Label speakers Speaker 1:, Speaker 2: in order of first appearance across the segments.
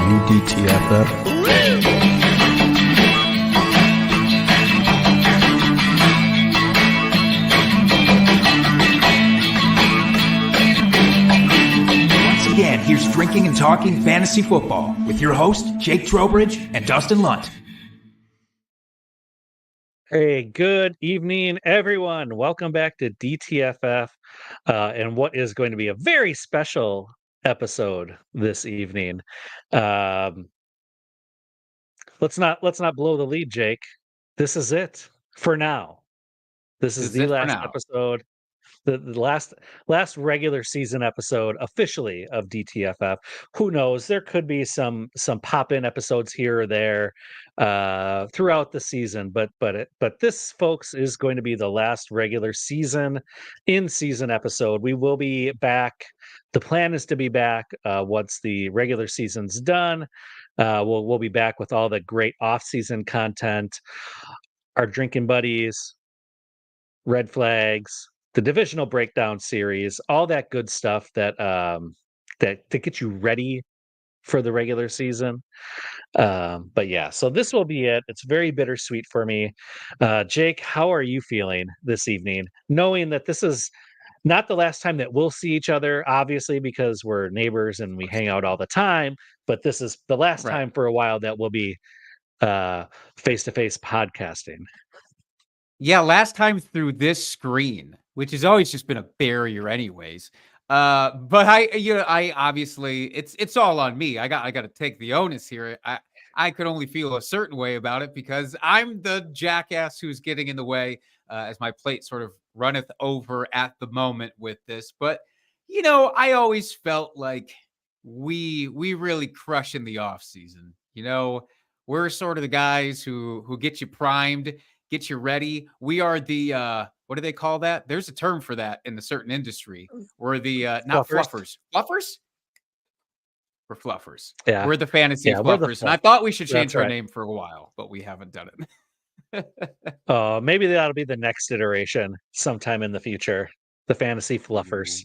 Speaker 1: new DTFF.
Speaker 2: Once again, here's Drinking and Talking Fantasy Football with your host, Jake Trowbridge and Dustin Lunt.
Speaker 3: Hey, good evening, everyone. Welcome back to DTFF and what is going to be a very special episode this evening. Let's not blow the lead, Jake. This is it for now. This is the last episode. The last regular season episode officially of DTFF. Who knows? There could be some pop-in episodes here or there throughout the season, but this, folks, is going to be the last regular season episode. We will be back. The plan is to be back once the regular season's done. We'll be back with all the great off-season content, our drinking buddies, red flags, the divisional breakdown series, all that good stuff that gets you ready for the regular season. But yeah, so this will be it. It's very bittersweet for me. Jake, how are you feeling this evening, knowing that this is not the last time that we'll see each other, obviously, because we're neighbors and we hang out all the time, but this is the last time for a while that we'll be face-to-face podcasting.
Speaker 4: Yeah, last time through this screen, which has always just been a barrier anyways. But I obviously it's all on me. I got to take the onus here. I could only feel a certain way about it because I'm the jackass who's getting in the way as my plate sort of runneth over at the moment with this. But I always felt like we really crush in the off season. We're sort of the guys who get you primed, get you ready. We are the what do they call that? There's a term for that in a certain industry. We're the not fluffers. Fluffers? We're fluffers.
Speaker 3: Yeah.
Speaker 4: We're the fantasy fluffers. And I thought we should change our name for a while, but we haven't done
Speaker 3: it. Maybe that'll be the next iteration sometime in the future. The fantasy fluffers.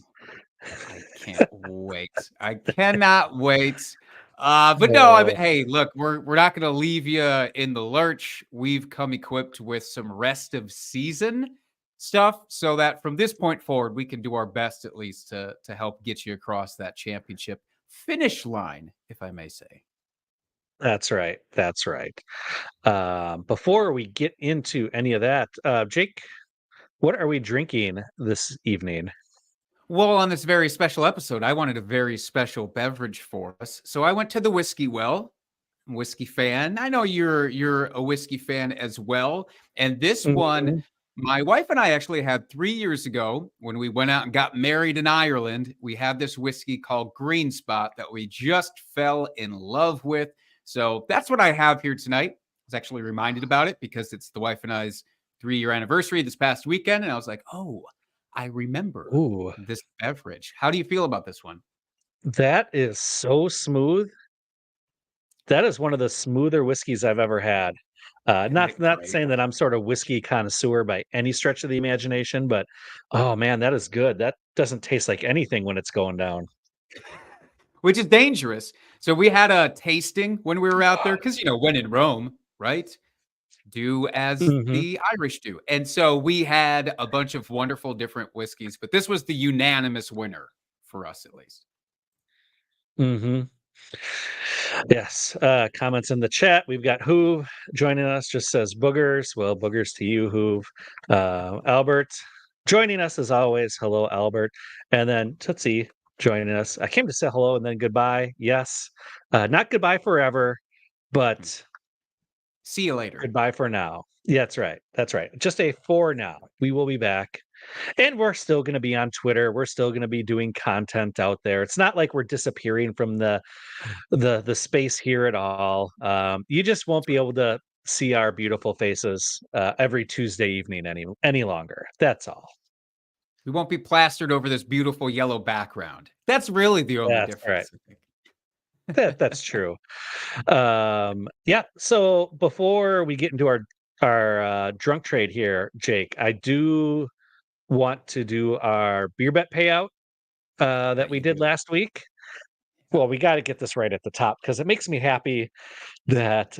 Speaker 4: I can't wait. I cannot wait. But no, hey, look, we're not going to leave you in the lurch. We've come equipped with some rest of season stuff so that from this point forward, we can do our best at least to help get you across that championship finish line, if I may say.
Speaker 3: That's right. That's right. Before we get into any of that, Jake, what are we drinking this evening?
Speaker 4: Well, on this very special episode, I wanted a very special beverage for us. So I went to the Whiskey Well. I'm a whiskey fan. I know you're a whiskey fan as well. And this one, my wife and I actually had 3 years ago when we went out and got married in Ireland. We had this whiskey called Green Spot that we just fell in love with. So that's what I have here tonight. I was actually reminded about it because it's the wife and I's 3-year anniversary this past weekend. And I was like, oh, I remember this beverage. How do you feel about this one?
Speaker 3: That is so smooth. That is one of the smoother whiskeys I've ever had. Not saying that I'm sort of whiskey connoisseur by any stretch of the imagination, but oh man, that is good. That doesn't taste like anything when it's going down.
Speaker 4: Which is dangerous. So we had a tasting when we were out there because, when in Rome, right? Do as the Irish do. And so we had a bunch of wonderful different whiskeys, but this was the unanimous winner for us, at least.
Speaker 3: Yes. Comments in the chat. We've got Hoove joining us, just says boogers. Well, boogers to you, Hoove. Albert joining us as always. Hello, Albert. And then Tootsie joining us. I came to say hello and then goodbye. Yes. Not goodbye forever, but
Speaker 4: see you later.
Speaker 3: Goodbye for now. Yeah, that's right. That's right. Just a for now. We will be back. And we're still going to be on Twitter. We're still going to be doing content out there. It's not like we're disappearing from the space here at all. You just won't be able to see our beautiful faces every Tuesday evening any longer. That's all.
Speaker 4: We won't be plastered over this beautiful yellow background. That's really the only difference. Right. I think.
Speaker 3: That's true. Yeah. So before we get into our drunk trade here, Jake, I do want to do our beer bet payout that we did last week. Well, we got to get this right at the top because it makes me happy that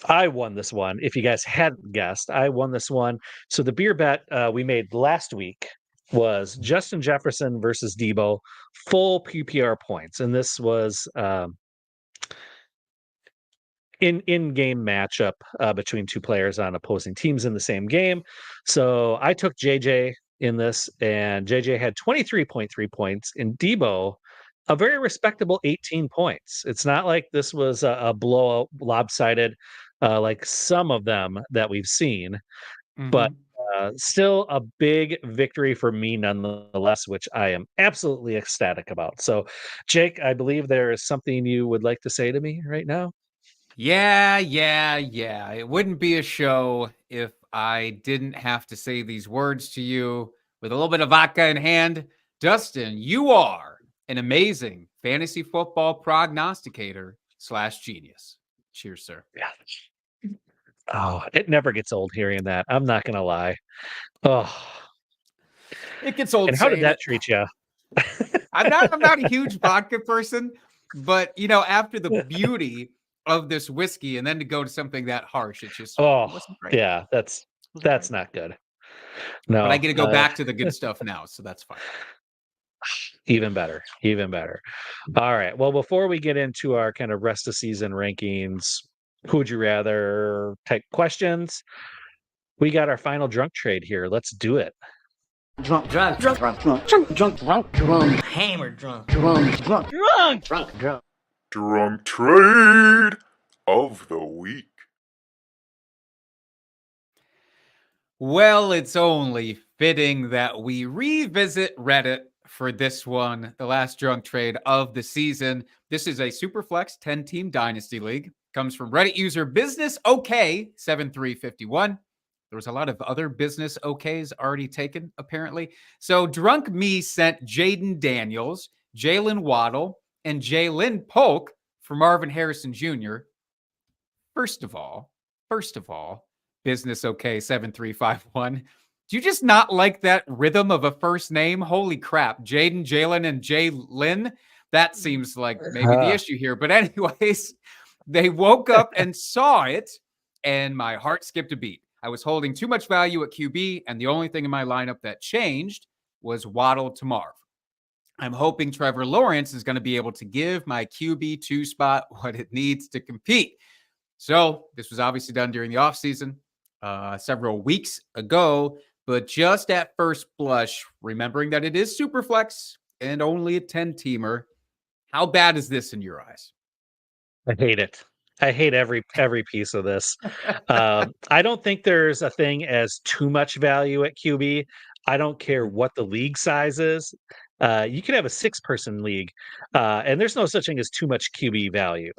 Speaker 3: I won this one. If you guys hadn't guessed, I won this one. So the beer bet we made last week was Justin Jefferson versus Debo, full PPR points, and this was in game matchup between two players on opposing teams in the same game. So I took JJ in this, and JJ had 23.3 points, and Debo a very respectable 18 points. It's not like this was a blowout, lopsided, like some of them that we've seen, but
Speaker 4: Mhm.
Speaker 3: still a big victory for me nonetheless, which I am absolutely ecstatic about. So, Jake, I believe there is something you would like to say to me right now.
Speaker 4: Yeah. It wouldn't be a show if I didn't have to say these words to you with a little bit of vodka in hand. Dustin, you are an amazing fantasy football prognosticator / genius. Cheers, sir.
Speaker 3: Yeah. Oh, it never gets old hearing that. I'm not gonna lie. Oh,
Speaker 4: It gets old
Speaker 3: and how did
Speaker 4: saying
Speaker 3: that
Speaker 4: it.
Speaker 3: treat you?
Speaker 4: I'm not a huge vodka person, but after the beauty of this whiskey and then to go to something that harsh, it
Speaker 3: Oh,
Speaker 4: wasn't great. It
Speaker 3: yeah,
Speaker 4: wasn't
Speaker 3: that's
Speaker 4: great.
Speaker 3: not good.
Speaker 4: But I
Speaker 3: No,
Speaker 4: get to go back to the good stuff now, so that's fine.
Speaker 3: even better, even better. All right. Well, before we get into our kind of rest of season rankings, who would you rather type questions? We got our final drunk trade here. Let's do it.
Speaker 1: Hammered drunk.
Speaker 5: Drunk trade of the week.
Speaker 4: Well, it's only fitting that we revisit Reddit for this one, the last drunk trade of the season. This is a Superflex 10-team dynasty league. Comes from Reddit user Business OK 7351. There was a lot of other business OKs already taken, apparently. So Drunk Me sent Jaden Daniels, Jalen Waddle, and Jalen Polk for Marvin Harrison Jr. First of all, Business OK 7351. Do you just not like that rhythm of a first name? Holy crap. Jaden, Jalen, and Jalen. That seems like maybe the issue here. But anyways, they woke up and saw it, and my heart skipped a beat. I was holding too much value at QB, and the only thing in my lineup that changed was Waddle to Marv. I'm hoping Trevor Lawrence is going to be able to give my QB2 spot what it needs to compete. So this was obviously done during the offseason several weeks ago, but just at first blush, remembering that it is Superflex and only a 10-teamer, how bad is this in your eyes?
Speaker 3: I hate it. I hate every piece of this. I don't think there's a thing as too much value at QB. I don't care what the league size is. You could have a 6-person league, and there's no such thing as too much QB value.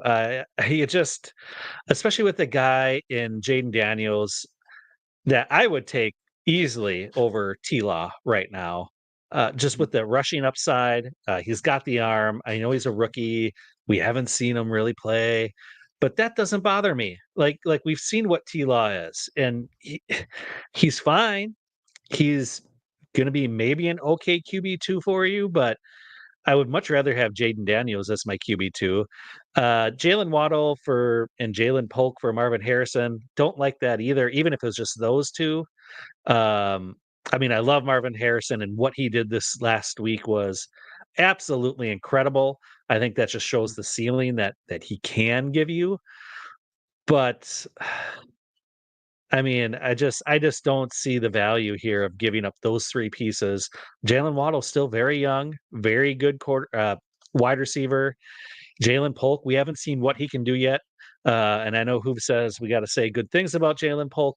Speaker 3: You just, especially with the guy in Jaden Daniels, that I would take easily over T-Law right now. Just with the rushing upside, he's got the arm. I know he's a rookie. We haven't seen him really play, but that doesn't bother me. Like we've seen what T-Law is, and he's fine. He's gonna be maybe an okay QB2 for you, but I would much rather have Jaden Daniels as my QB2. Jalen Waddle and Jalen Polk for Marvin Harrison. Don't like that either, even if it was just those two. Um, I mean, I love Marvin Harrison, and what he did this last week was absolutely incredible. I think that just shows the ceiling that he can give you. But I mean, I just don't see the value here of giving up those 3 pieces. Jalen Waddle's still very young, very good wide receiver. Jalen Polk, we haven't seen what he can do yet. And I know Hoop says we got to say good things about Jalen Polk.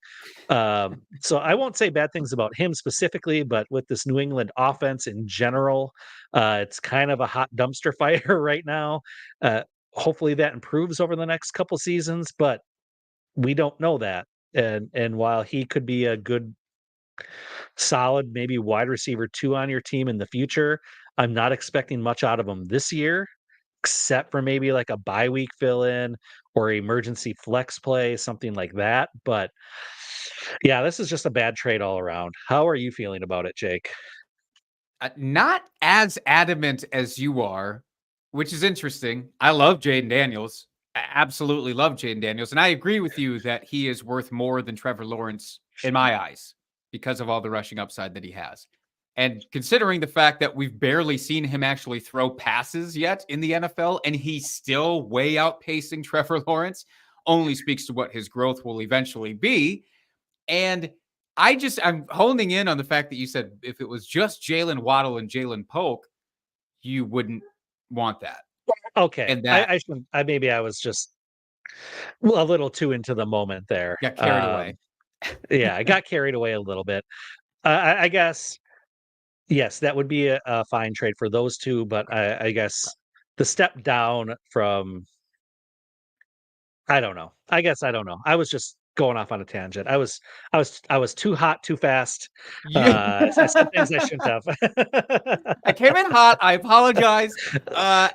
Speaker 3: So I won't say bad things about him specifically, but with this New England offense in general, it's kind of a hot dumpster fire right now. Hopefully that improves over the next couple seasons, but we don't know that. And while he could be a good, solid, maybe wide receiver 2 on your team in the future, I'm not expecting much out of him this year, except for maybe like a bye week fill in or emergency flex play, something like that. But yeah, this is just a bad trade all around. How are you feeling about it, Jake?
Speaker 4: Not as adamant as you are, which is interesting. I love Jaden Daniels. I absolutely love Jaden Daniels. And I agree with you that he is worth more than Trevor Lawrence in my eyes because of all the rushing upside that he has. And considering the fact that we've barely seen him actually throw passes yet in the NFL, and he's still way outpacing Trevor Lawrence, only speaks to what his growth will eventually be. And I'm honing in on the fact that you said if it was just Jalen Waddle and Jalen Polk, you wouldn't want that.
Speaker 3: Okay.
Speaker 4: And that
Speaker 3: maybe I was just a little too into the moment there.
Speaker 4: got carried away.
Speaker 3: Yeah, I got carried away a little bit. I guess, yes, that would be a fine trade for those two, but I guess the step down from, I don't know. I guess I don't know. I was just going off on a tangent. I was too hot, too fast. I said things I shouldn't have.
Speaker 4: I came in hot. I apologize.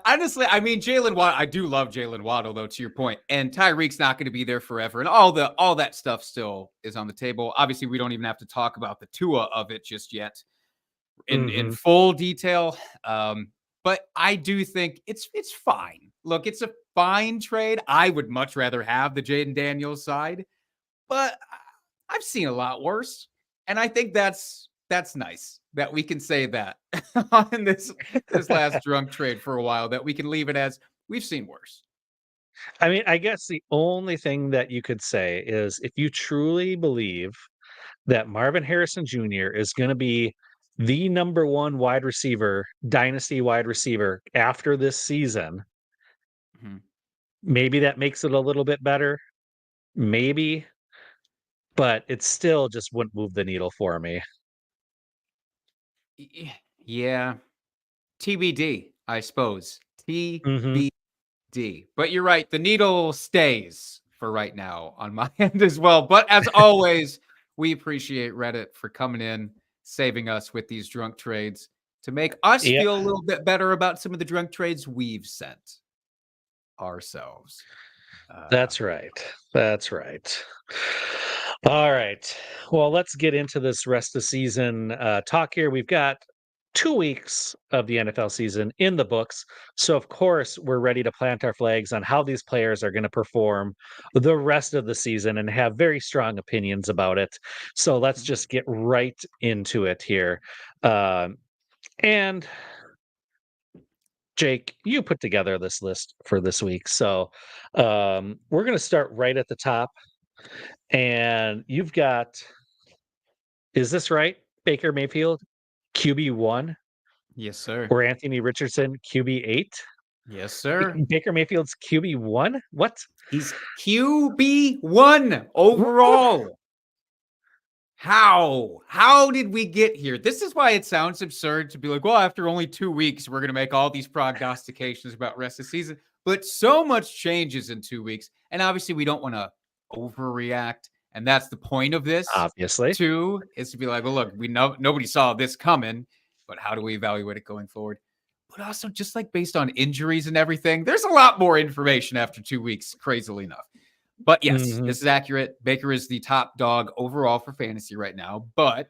Speaker 4: Honestly, I mean, Jalen Waddle, I do love Jalen Waddle, though, to your point. And Tyreek's not going to be there forever. And all that stuff still is on the table. Obviously, we don't even have to talk about the Tua of it just yet in full detail. But I do think it's fine. Look, it's a fine trade. I would much rather have the Jaden Daniels side, but I've seen a lot worse. And I think that's nice that we can say that on this last drunk trade for a while, that we can leave it as we've seen worse.
Speaker 3: I mean, I guess the only thing that you could say is if you truly believe that Marvin Harrison Jr. is going to be the number one wide receiver, dynasty wide receiver after this season, maybe that makes it a little bit better. Maybe. But it still just wouldn't move the needle for me.
Speaker 4: Yeah. TBD, I suppose. TBD. But you're right. The needle stays for right now on my end as well. But as always, we appreciate Reddit for coming in, saving us with these drunk trades to make us feel a little bit better about some of the drunk trades we've sent ourselves.
Speaker 3: That's right. That's right. All right. Well, let's get into this rest of season talk here. We've got 2 weeks of the NFL season in the books. So, of course, we're ready to plant our flags on how these players are going to perform the rest of the season and have very strong opinions about it. So, let's just get right into it here. And Jake, you put together this list for this week. So, we're going to start right at the top. And you've got, is this right? Baker Mayfield, QB1?
Speaker 4: Yes, sir.
Speaker 3: Or Anthony Richardson, QB8?
Speaker 4: Yes, sir.
Speaker 3: Baker Mayfield's QB1? What?
Speaker 4: He's QB1 overall. How did we get here? This is why it sounds absurd to be like, well, after only 2 weeks, we're going to make all these prognostications about rest of the season. But so much changes in 2 weeks. And obviously, we don't want to overreact. And that's the point of this.
Speaker 3: Obviously.
Speaker 4: Too, is to be like, well, look, we know nobody saw this coming, but how do we evaluate it going forward? But also, just like based on injuries and everything, there's a lot more information after 2 weeks, crazily enough. But yes, this is accurate. Baker is the top dog overall for fantasy right now. But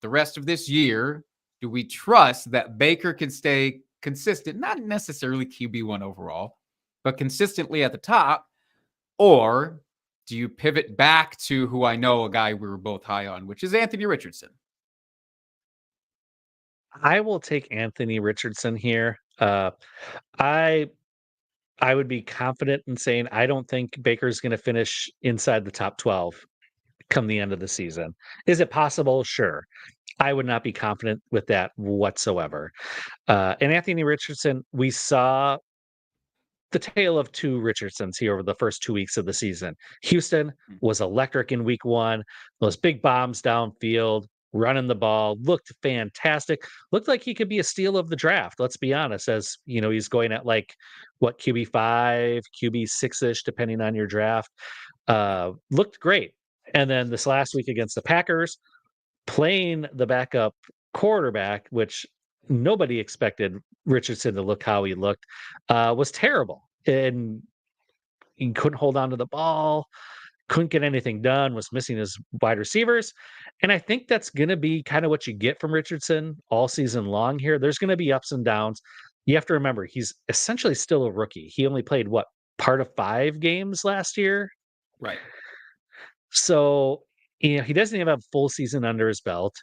Speaker 4: the rest of this year, do we trust that Baker can stay consistent, not necessarily QB1 overall, but consistently at the top? Or do you pivot back to who I know, a guy we were both high on, which is Anthony Richardson?
Speaker 3: I will take Anthony Richardson here. I would be confident in saying I don't think Baker's going to finish inside the top 12 come the end of the season. Is it possible? Sure. I would not be confident with that whatsoever. And Anthony Richardson, we saw the tale of two Richardsons here over the first 2 weeks of the season. Houston was electric in week 1. Those big bombs downfield, running the ball, looked fantastic. Looked like he could be a steal of the draft. Let's be honest, as you know, he's going at like what, QB5, QB6-ish, depending on your draft. Looked great. And then this last week against the Packers, playing the backup quarterback, which nobody expected Richardson to look how he looked, was terrible. And he couldn't hold on to the ball, couldn't get anything done, was missing his wide receivers. And I think that's going to be kind of what you get from Richardson all season long here. There's going to be ups and downs. you have to remember he's essentially still a rookie. He only played part of 5 games last year.
Speaker 4: Right.
Speaker 3: So, he doesn't even have a full season under his belt.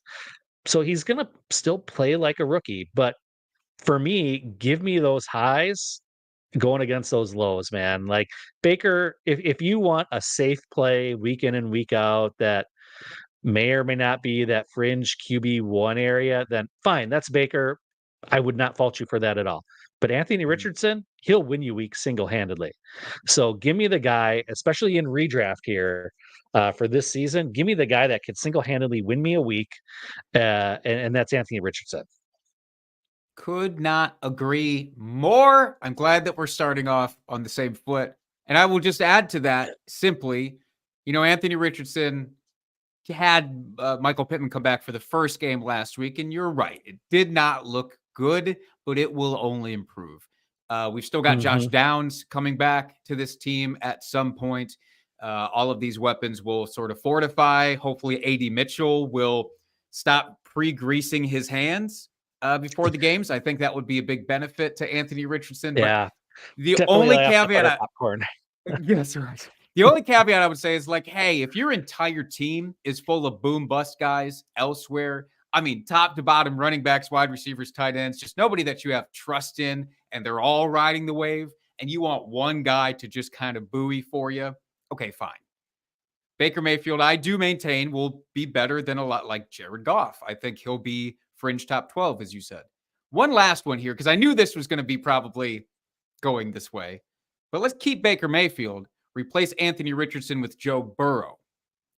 Speaker 3: So he's gonna still play like a rookie. But for me, give me those highs going against those lows, man. Like Baker, if you want a safe play week in and week out that may or may not be that fringe QB1 area, then fine, that's Baker. I would not fault you for that at all. But Anthony
Speaker 4: Mhm.
Speaker 3: Richardson, he'll win you weeks single-handedly. So give me the guy, especially in redraft here for this season. Give me the guy that can single-handedly win me a week, and that's Anthony Richardson.
Speaker 4: Could not agree more. I'm glad that we're starting off on the same foot. And I will just add to that simply, Anthony Richardson had Michael Pittman come back for the first game last week, and you're right. It did not look good, but it will only improve. We've still got Josh Downs coming back to this team at some point. All of these weapons will sort of fortify. Hopefully, A.D. Mitchell will stop pre-greasing his hands before the games. I think that would be a big benefit to Anthony Richardson. But
Speaker 3: Yeah,
Speaker 4: the
Speaker 3: definitely
Speaker 4: only
Speaker 3: lay off the
Speaker 4: caveat,
Speaker 3: butter popcorn.
Speaker 4: yes, right. The only caveat I would say is like, hey, if your entire team is full of boom bust guys elsewhere, I mean, top to bottom, running backs, wide receivers, tight ends, just nobody that you have trust in, and they're all riding the wave, and you want one guy to just kind of buoy for you, okay, fine. Baker Mayfield, I do maintain, will be better than a lot like Jared Goff. I think he'll be fringe top 12, as you said. One last one here, because I knew this was going to be probably going this way. But let's keep Baker Mayfield, replace Anthony Richardson with Joe Burrow.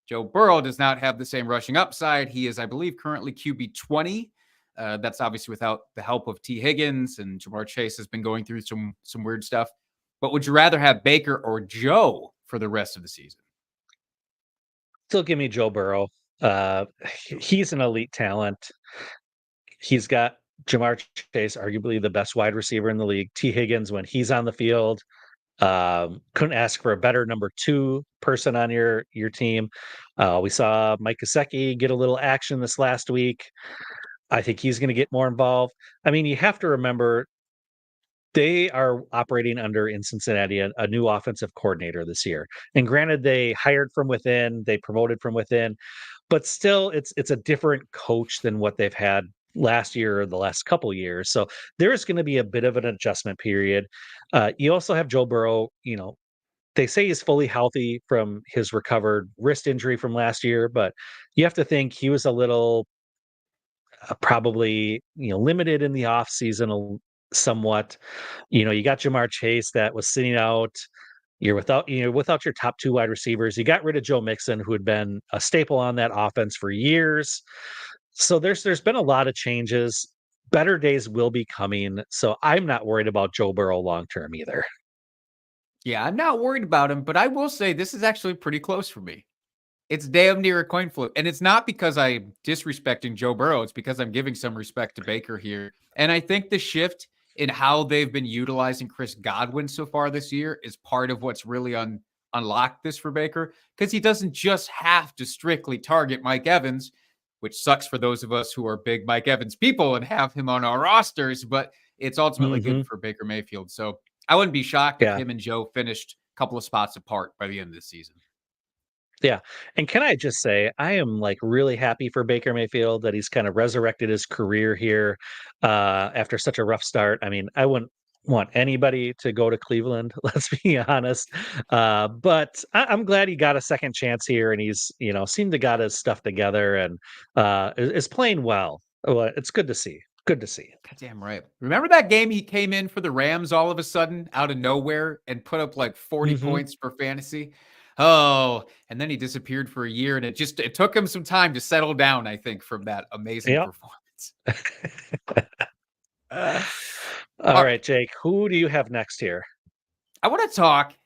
Speaker 4: Joe Burrow does not have the same rushing upside. He is, I believe, currently QB 20. That's obviously without the help of T. Higgins, and Jamar Chase has been going through some weird stuff. But would you rather have Baker or Joe for the rest of the season?
Speaker 3: Still give me Joe Burrow. He's an elite talent. He's got Jamar Chase, arguably the best wide receiver in the league. T. Higgins, when he's on the field, couldn't ask for a better number 2 person on your team. We saw Mike Gesicki get a little action this last week. I think he's going to get more involved. I mean, you have to remember they are operating under in Cincinnati a new offensive coordinator this year. And granted, they hired from within, they promoted from within, but still, it's a different coach than what they've had last year or the last couple years. So there is going to be a bit of an adjustment period. You also have Joe Burrow. They say he's fully healthy from his recovered wrist injury from last year, but you have to think he was a little probably limited in the off season somewhat. You got Jamar Chase that was sitting out. You're without your top 2 wide receivers. You got rid of Joe Mixon, who had been a staple on that offense for years. So there's been a lot of changes. Better days will be coming. So I'm not worried about Joe Burrow long term either.
Speaker 4: Yeah, I'm not worried about him, but I will say this is actually pretty close for me. It's damn near a coin flip. And it's not because I'm disrespecting Joe Burrow. It's because I'm giving some respect to Baker here. And I think the shift in how they've been utilizing Chris Godwin so far this year is part of what's really unlocked this for Baker, because he doesn't just have to strictly target Mike Evans, which sucks for those of us who are big Mike Evans people and have him on our rosters, but it's ultimately good for Baker Mayfield. So I wouldn't be shocked if him and Joe finished a couple of spots apart by the end of the season.
Speaker 3: Yeah. And can I just say, I am really happy for Baker Mayfield that he's kind of resurrected his career here after such a rough start. I mean, I wouldn't want anybody to go to Cleveland, let's be honest. But I'm glad he got a second chance here, and he's, seemed to got his stuff together and is playing well. It's good to see. Good to see.
Speaker 4: Damn right. Remember that game he came in for the Rams all of a sudden out of nowhere and put up 40 points for fantasy? Oh, and then he disappeared for a year, and it took him some time to settle down, I think, from that amazing performance.
Speaker 3: All right, Jake, who do you have next here?
Speaker 4: Let's talk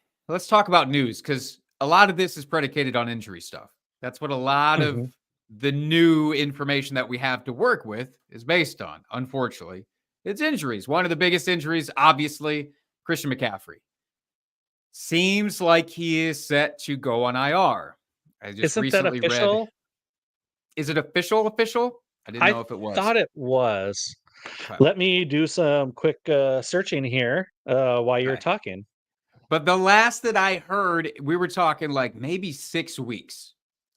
Speaker 4: about news, because a lot of this is predicated on injury stuff. That's what a lot of the new information that we have to work with is based on, unfortunately. It's injuries. One of the biggest injuries, obviously, Christian McCaffrey. Seems like he is set to go on IR.
Speaker 3: Isn't that official?
Speaker 4: Is it official? I didn't know if it was.
Speaker 3: I thought it was.
Speaker 4: Okay.
Speaker 3: Let me do some quick searching here while you're
Speaker 4: Okay.
Speaker 3: talking.
Speaker 4: But the last that I heard, we were talking like maybe 6 weeks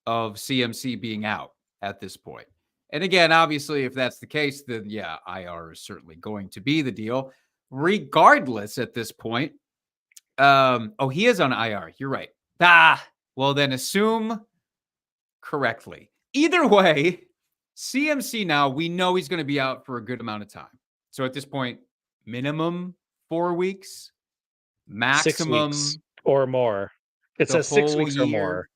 Speaker 4: of CMC being out at this point. And again, obviously, if that's the case, then yeah, IR is certainly going to be the deal. Regardless, at this point, he is on IR. You're right. Well, then assume correctly. Either way, CMC now, we know he's going to be out for a good amount of time. So at this point, minimum 4 weeks,
Speaker 3: 6
Speaker 4: maximum
Speaker 3: weeks or more. It
Speaker 4: the
Speaker 3: says 6
Speaker 4: whole
Speaker 3: weeks or
Speaker 4: year.
Speaker 3: more.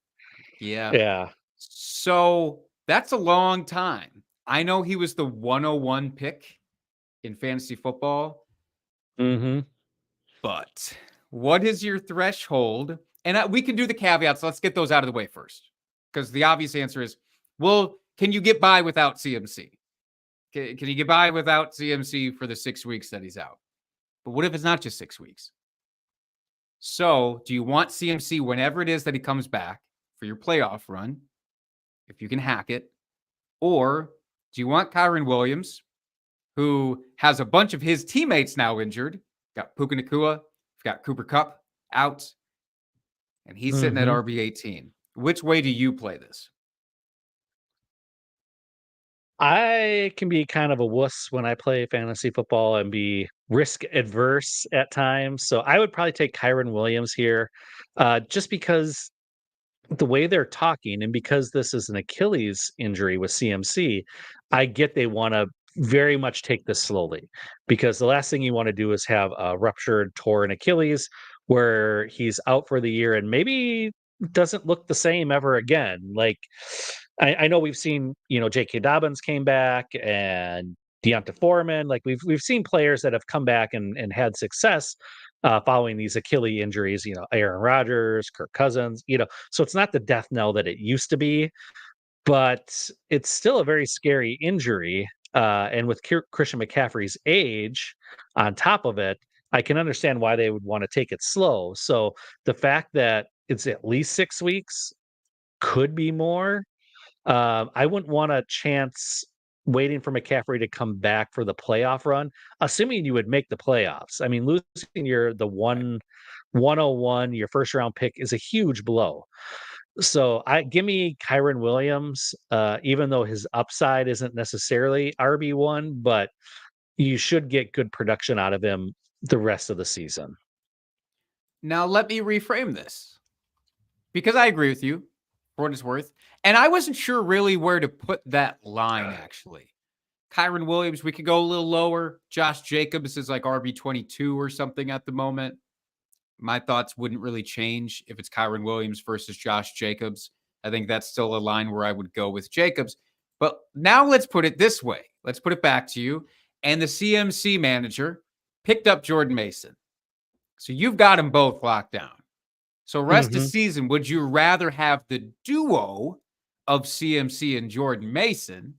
Speaker 4: Yeah.
Speaker 3: Yeah.
Speaker 4: So that's a long time. I know he was the 101 pick in fantasy football,
Speaker 3: Mm-hmm.
Speaker 4: but what is your threshold? And we can do the caveats. Let's get those out of the way first. Because the obvious answer is, well, can you get by without CMC? Can you get by without CMC for the 6 weeks that he's out? But what if it's not just 6 weeks? So do you want CMC whenever it is that he comes back for your playoff run, if you can hack it? Or do you want Kyren Williams, who has a bunch of his teammates now injured? Got Puka Nacua, got Cooper Kupp out, and he's sitting at RB18. Which way do you play this?
Speaker 3: I can be kind of a wuss when I play fantasy football and be risk adverse at times. So I would probably take Kyren Williams here, just because the way they're talking and because this is an Achilles injury with CMC, I get they want to very much take this slowly, because the last thing you want to do is have a ruptured, torn Achilles where he's out for the year and maybe doesn't look the same ever again. Like, I know we've seen, J.K. Dobbins came back and Deonta Foreman. Like, we've seen players that have come back and had success following these Achilles injuries. Aaron Rodgers, Kirk Cousins. So it's not the death knell that it used to be, but it's still a very scary injury. And with Christian McCaffrey's age on top of it, I can understand why they would want to take it slow. So the fact that it's at least 6 weeks, could be more. I wouldn't want to chance waiting for McCaffrey to come back for the playoff run, assuming you would make the playoffs. I mean, losing the 101, your first round pick, is a huge blow. So give me Kyren Williams, even though his upside isn't necessarily RB1, but you should get good production out of him the rest of the season.
Speaker 4: Now, let me reframe this, because I agree with you for what it's worth. And I wasn't sure really where to put that line, actually. Kyren Williams, we could go a little lower. Josh Jacobs is like RB22 or something at the moment. My thoughts wouldn't really change if it's Kyren Williams versus Josh Jacobs. I think that's still a line where I would go with Jacobs. But now let's put it this way. Let's put it back to you. And the CMC manager picked up Jordan Mason. So you've got them both locked down. So rest of season, would you rather have the duo of CMC and Jordan Mason,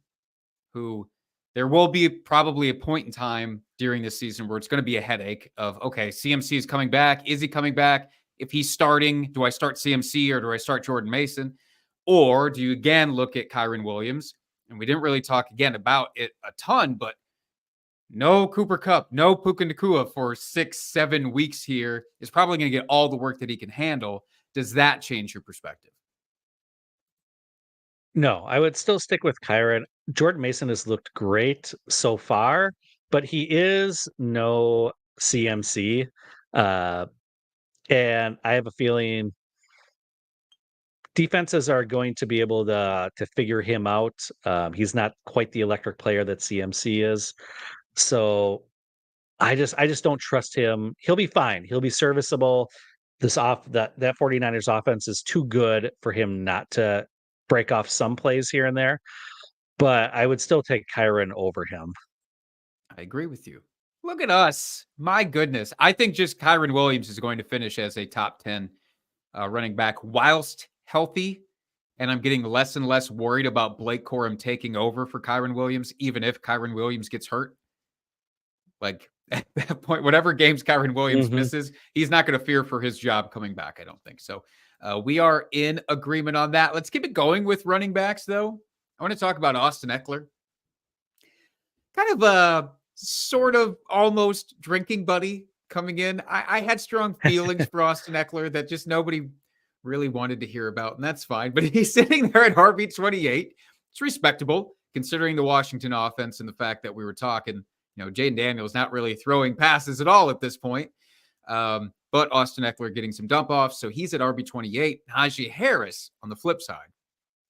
Speaker 4: who there will be probably a point in time during this season where it's going to be a headache of, okay, CMC is coming back. Is he coming back? If he's starting, do I start CMC or do I start Jordan Mason? Or do you again look at Kyren Williams? And we didn't really talk again about it a ton, but no Cooper Kupp, no Puka Nacua for 6-7 weeks here is probably going to get all the work that he can handle. Does that change your perspective?
Speaker 3: No, I would still stick with Kyren. Jordan Mason has looked great so far, but he is no CMC. And I have a feeling defenses are going to be able to figure him out. He's not quite the electric player that CMC is. So I just don't trust him. He'll be fine. He'll be serviceable. That 49ers offense is too good for him not to break off some plays here and there. But I would still take Kyren over him.
Speaker 4: I agree with you. Look at us. My goodness. I think just Kyren Williams is going to finish as a top 10 running back whilst healthy. And I'm getting less and less worried about Blake Corum taking over for Kyren Williams, even if Kyren Williams gets hurt. Like, at that point, whatever games Kyren Williams misses, he's not going to fear for his job coming back, I don't think. So we are in agreement on that. Let's keep it going with running backs, though. I want to talk about Austin Eckler. kind of a sort of almost drinking buddy coming in. I had strong feelings for Austin Eckler that just nobody really wanted to hear about, and that's fine. But he's sitting there at RB28. It's respectable considering the Washington offense and the fact that we were talking, Jaden Daniels not really throwing passes at all at this point. But Austin Eckler getting some dump offs. So he's at RB28. Najee Harris on the flip side,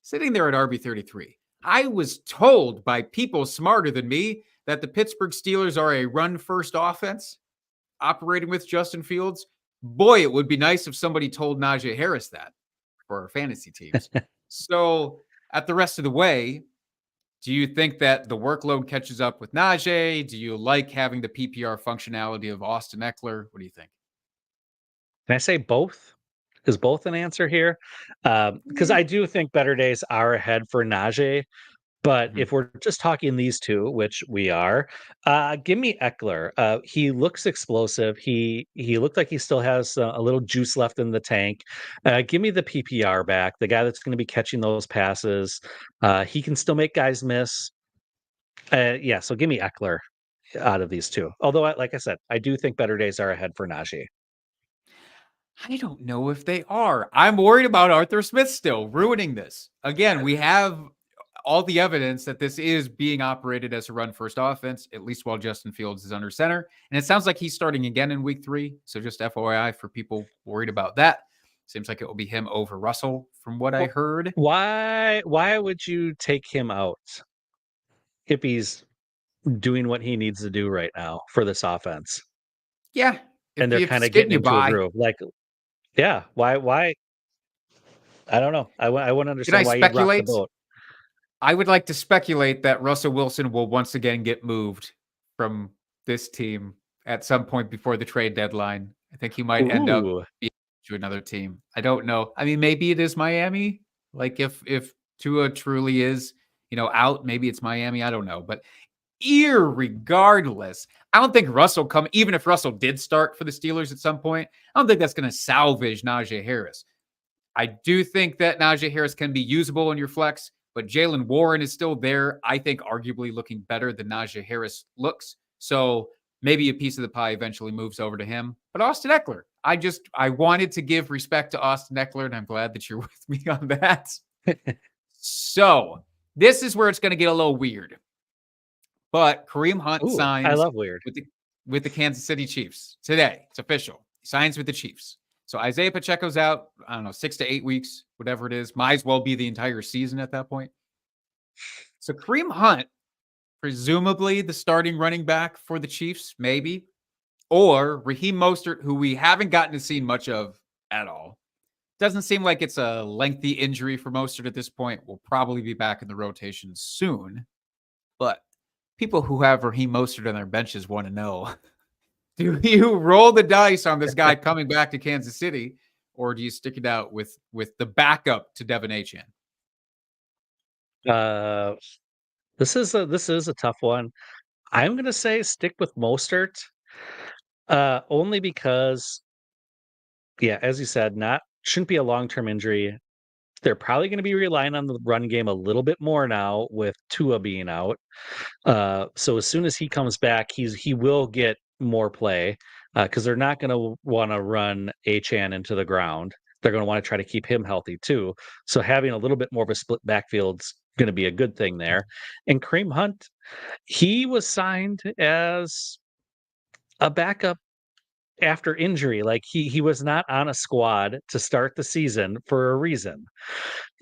Speaker 4: sitting there at RB33. I was told by people smarter than me that the Pittsburgh Steelers are a run-first offense operating with Justin Fields. Boy, it would be nice if somebody told Najee Harris that for our fantasy teams. So at the rest of the way, do you think that the workload catches up with Najee? Do you like having the PPR functionality of Austin Eckler? What do you think?
Speaker 3: Can I say both? Is both an answer here? Because I do think better days are ahead for Najee. But if we're just talking these two, which we are, give me Eckler. He looks explosive. He looked like he still has a little juice left in the tank. Give me the PPR back, the guy that's going to be catching those passes. He can still make guys miss. Yeah, so give me Eckler out of these two. Although, like I said, I do think better days are ahead for Najee.
Speaker 4: I don't know if they are. I'm worried about Arthur Smith still ruining this. Again, we have all the evidence that this is being operated as a run-first offense, at least while Justin Fields is under center. And it sounds like he's starting again in week 3. So just FYI for people worried about that. Seems like it will be him over Russell from what I heard.
Speaker 3: Why would you take him out if he's doing what he needs to do right now for this offense?
Speaker 4: Yeah.
Speaker 3: And they're kind of getting into a groove. Like, yeah, why? I don't know. I wouldn't understand why you rock the boat.
Speaker 4: I would like to speculate that Russell Wilson will once again get moved from this team at some point before the trade deadline. I think he might end up to another team. I don't know. I mean, maybe it is Miami. Like if Tua truly is, out, maybe it's Miami. I don't know. But irregardless, I don't think Russell even if Russell did start for the Steelers at some point, I don't think that's going to salvage Najee Harris. I do think that Najee Harris can be usable in your flex, but Jaylen Warren is still there, I think arguably looking better than Najee Harris looks. So maybe a piece of the pie eventually moves over to him. But Austin Eckler, I wanted to give respect to Austin Eckler, and I'm glad that you're with me on that. So this is where it's going to get a little weird. But Kareem Hunt signs
Speaker 3: I love weird.
Speaker 4: with the Kansas City Chiefs today. It's official. He signs with the Chiefs. So Isaiah Pacheco's out, I don't know, 6 to 8 weeks, whatever it is. Might as well be the entire season at that point. So Kareem Hunt, presumably the starting running back for the Chiefs, maybe. Or Raheem Mostert, who we haven't gotten to see much of at all. Doesn't seem like it's a lengthy injury for Mostert at this point. We'll probably be back in the rotation soon. But people who have Raheem Mostert on their benches want to know, do you roll the dice on this guy coming back to Kansas City, or do you stick it out with the backup to Devin Achane?
Speaker 3: This is a tough one. I'm going to say stick with Mostert, only because, yeah, as you said, shouldn't be a long-term injury. They're probably going to be relying on the run game a little bit more now with Tua being out. So as soon as he comes back, he will get more play because they're not going to want to run Achane into the ground. They're going to want to try to keep him healthy too. So having a little bit more of a split backfield's going to be a good thing there. And Kareem Hunt, he was signed as a backup after injury. Like he was not on a squad to start the season for a reason.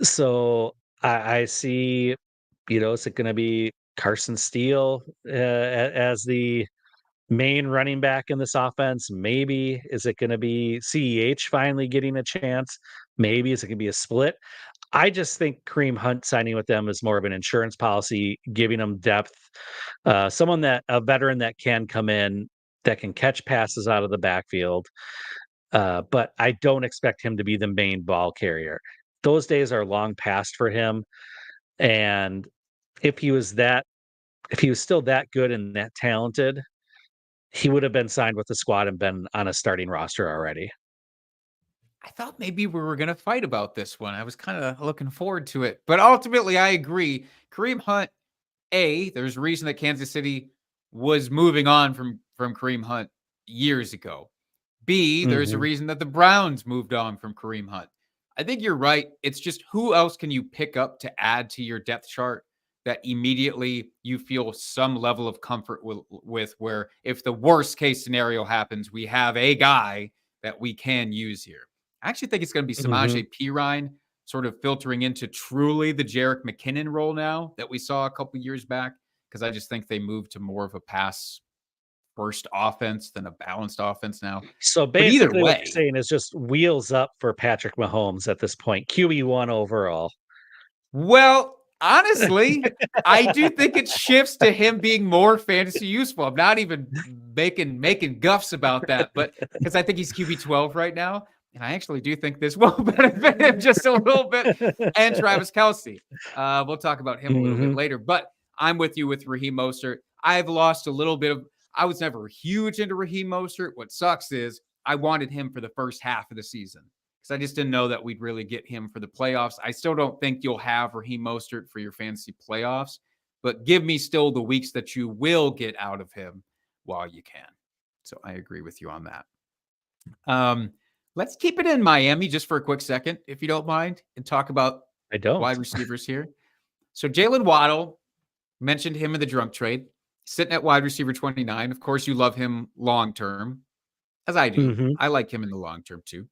Speaker 3: So I see, is it going to be Carson Steele as the main running back in this offense? Maybe. Is it going to be CEH finally getting a chance? Maybe. Is it going to be a split? I just think Kareem Hunt signing with them is more of an insurance policy, giving them depth. A veteran that can come in, that can catch passes out of the backfield. But I don't expect him to be the main ball carrier. Those days are long past for him. And if he was still that good and that talented, he would have been signed with the squad and been on a starting roster already.
Speaker 4: I thought maybe we were going to fight about this one. I was kind of looking forward to it. But ultimately, I agree. Kareem Hunt, there's a reason that Kansas City was moving on from Kareem Hunt years ago. B, there's a reason that the Browns moved on from Kareem Hunt. I think you're right. It's just who else can you pick up to add to your depth chart that immediately you feel some level of comfort with where if the worst case scenario happens, we have a guy that we can use here. I actually think it's going to be Samaje Perine sort of filtering into truly the Jerick McKinnon role now that we saw a couple years back, because I just think they moved to more of a pass first offense than a balanced offense now.
Speaker 3: So basically what you're saying is just wheels up for Patrick Mahomes at this point, QB1 overall.
Speaker 4: Well, honestly, I do think it shifts to him being more fantasy useful. I'm not even making guffs about that, but because I think he's QB12 right now. And I actually do think this will benefit him just a little bit. And Travis Kelce. We'll talk about him a little bit later. But I'm with you with Raheem Mostert. I've lost a little bit of – I was never huge into Raheem Mostert. What sucks is I wanted him for the first half of the season because I just didn't know that we'd really get him for the playoffs. I still don't think you'll have Raheem Mostert for your fantasy playoffs. But give me still the weeks that you will get out of him while you can. So I agree with you on that. Let's keep it in Miami just for a quick second, if you don't mind, and talk about wide receivers here. So Jalen Waddle, mentioned him in the drunk trade, sitting at wide receiver 29. Of course, you love him long-term, as I do. I like him in the long-term too.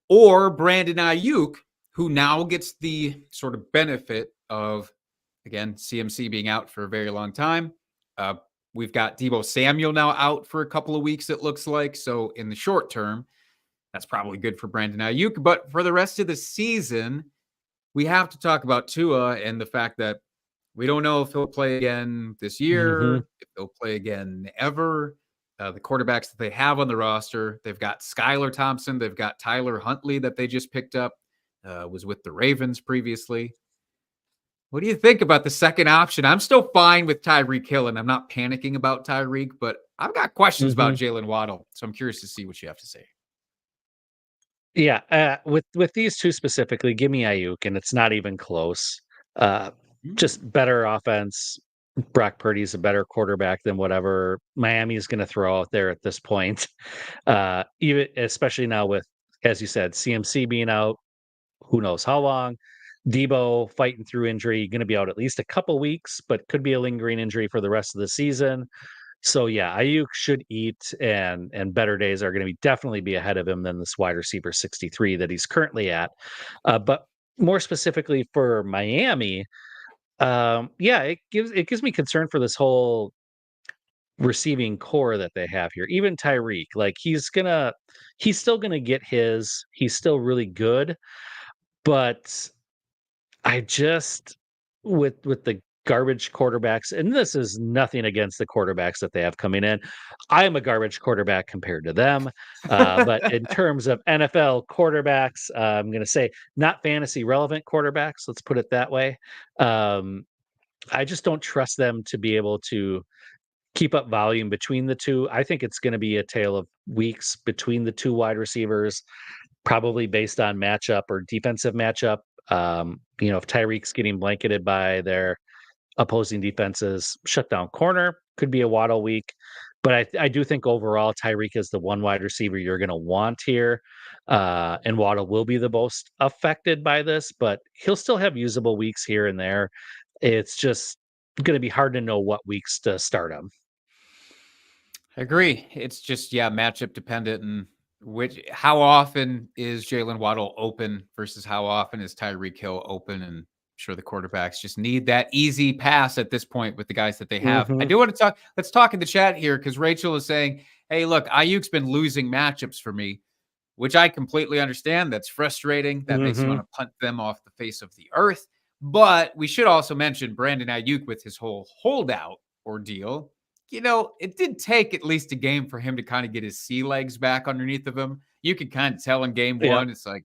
Speaker 4: Or Brandon Ayuk, who now gets the sort of benefit of, again, CMC being out for a very long time. We've got Deebo Samuel now out for a couple of weeks, it looks like. So in the short term, that's probably good for Brandon Ayuk. But for the rest of the season, we have to talk about Tua and the fact that we don't know if he'll play again this year, if he'll play again ever. The quarterbacks that they have on the roster, they've got Skylar Thompson, they've got Tyler Huntley that they just picked up, was with the Ravens previously. What do you think about the second option? I'm still fine with Tyreek Hill, and I'm not panicking about Tyreek, but I've got questions about Jalen Waddle, so I'm curious to see what you have to say.
Speaker 3: Yeah, with these two specifically, give me Ayuk, and it's not even close. Just better offense. Brock Purdy's a better quarterback than whatever Miami is going to throw out there at this point. Even especially now with, as you said, CMC being out, who knows how long. Deebo fighting through injury, going to be out at least a couple weeks, but could be a lingering injury for the rest of the season. So yeah, Ayuk should eat, and better days are going to definitely be ahead of him than this wide receiver 63 that he's currently at. But more specifically for Miami, it gives me concern for this whole receiving core that they have here. Even Tyreek, like he's still gonna get his. He's still really good, but I just with the garbage quarterbacks, and this is nothing against the quarterbacks that they have coming in. I am a garbage quarterback compared to them. But in terms of NFL quarterbacks, I'm going to say not fantasy relevant quarterbacks. Let's put it that way. I just don't trust them to be able to keep up volume between the two. I think it's going to be a tale of weeks between the two wide receivers, probably based on matchup or defensive matchup. If Tyreek's getting blanketed by their opposing defenses, shutdown corner, could be a Waddle week. But I do think overall Tyreek is the one wide receiver you're going to want here. And Waddle will be the most affected by this, but he'll still have usable weeks here and there. It's just going to be hard to know what weeks to start him.
Speaker 4: I agree. It's just, matchup dependent, and how often is Jalen Waddle open versus how often is Tyreek Hill open. And I'm sure the quarterbacks just need that easy pass at this point with the guys that they have. I do want to talk. Let's talk in the chat here, because Rachel is saying, hey, look, Ayuk's been losing matchups for me, which I completely understand. That's frustrating. That makes you want to punt them off the face of the earth. But we should also mention Brandon Ayuk with his whole holdout ordeal. It did take at least a game for him to kind of get his sea legs back underneath of him. You could kind of tell in game one, it's like,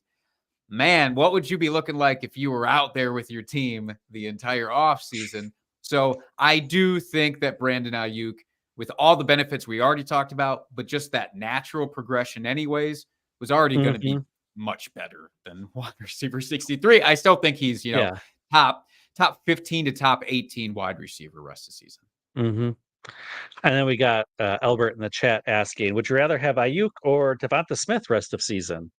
Speaker 4: man, what would you be looking like if you were out there with your team the entire offseason? So I do think that Brandon Ayuk, with all the benefits we already talked about, but just that natural progression anyways, was already going to be much better than wide receiver 63. I still think he's, top 15 to top 18 wide receiver rest of the season.
Speaker 3: Mm-hmm. And then we got Albert in the chat asking, would you rather have Ayuk or Devonta Smith rest of season?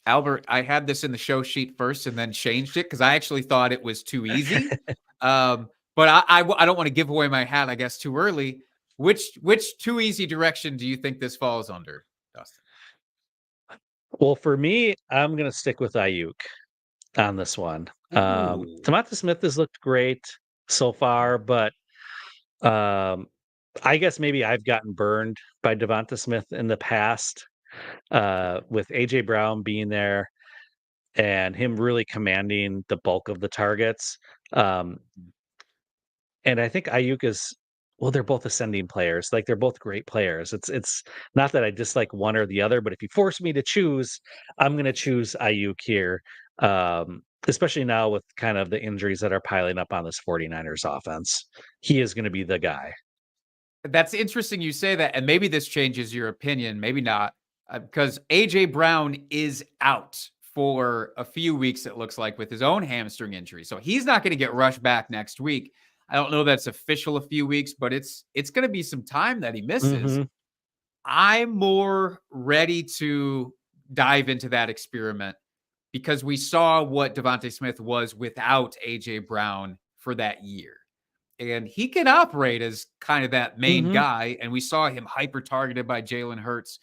Speaker 4: Albert, I had this in the show sheet first and then changed it because I actually thought it was too easy. But I don't want to give away my hat, I guess, too early. Which too easy direction do you think this falls under, Dustin?
Speaker 3: Well, for me, I'm going to stick with Ayuk on this one. Devonta Smith has looked great so far, but I guess maybe I've gotten burned by Devonta Smith in the past with AJ Brown being there and him really commanding the bulk of the targets. And I think Ayuk is, well, they're both ascending players. Like they're both great players. It's not that I dislike one or the other, but if you force me to choose, I'm going to choose Ayuk here. Especially now with kind of the injuries that are piling up on this 49ers offense. He is going to be the guy.
Speaker 4: That's interesting you say that, and maybe this changes your opinion, maybe not, because AJ Brown is out for a few weeks, it looks like, with his own hamstring injury. So he's not going to get rushed back next week. I don't know that's official a few weeks, but it's going to be some time that he misses.
Speaker 3: Mm-hmm.
Speaker 4: I'm more ready to dive into that experiment because we saw what Devonta Smith was without AJ Brown for that year. And he can operate as kind of that main guy. And we saw him hyper targeted by Jalen Hurts,